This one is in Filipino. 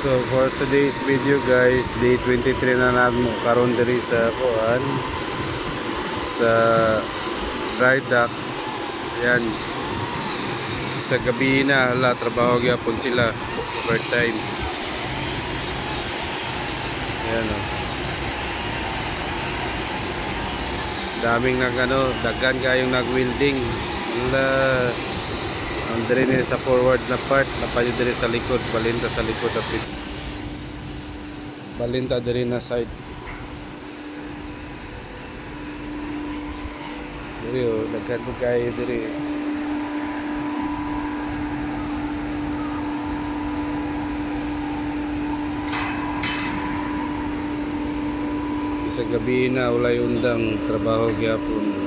So for today's video guys, day 23 na namin karon diri sa kuan sa dry dock. Yan. Sa gabi na hala trabaho gyapon sila overtime. Yan oh. Daming daghan kayong nag-welding. Hala. Ang diri ni sa forward na part, napayo diri sa likod, balinta sa likod at balinta diri na side. Diri oh, daghan mo kayo diri. Sa gabi na ulay undang trabaho gyapon.